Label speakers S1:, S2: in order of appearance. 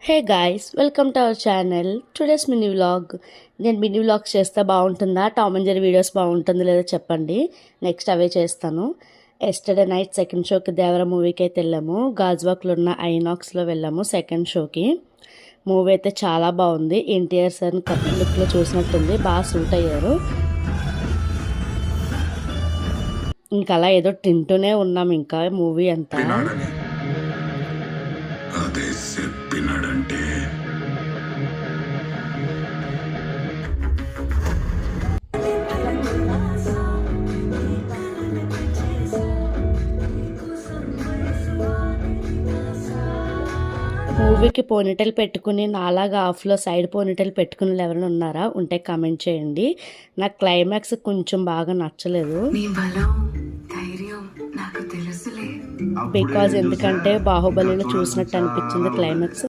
S1: Hey guys, welcome to our channel. Today's mini vlog. నేను mini vlogs చేస్తే బాగుంటుందా, Tom and Jerry videos బాగుంటుందో లేదో చెప్పండి. నెక్స్ట్ అవే చేస్తాను. ఎస్టర్డే నైట్ సెకండ్ షోకి దేవర మూవీకి అయితే వెళ్ళాము. గాజువాక్లో ఉన్న ఐనాక్స్లో వెళ్ళాము సెకండ్ షోకి. మూవీ అయితే చాలా బాగుంది. ఎన్టీఆర్ సార్ కపుల్ లుక్లో చూసినట్టుంది, బాగా సూట్ అయ్యారు. ఇంకా అలా ఏదో తింటూనే ఉన్నాం ఇంకా మూవీ అంతా.
S2: అదే చెప్పినాడంటే
S1: మూవీకి పోనీటైల్ పెట్టుకుని నాలాగా ఆఫ్లో సైడ్ పోనీటైల్ పెట్టుకుని ఎవరైనా ఉన్నారా ఉంటే కామెంట్ చేయండి. నాకు క్లైమాక్స్ కొంచెం బాగా నచ్చలేదు. బికాజ్ ఎందుకంటే బాహుబలిలో చూసినట్టు అనిపించింది క్లైమాక్స్.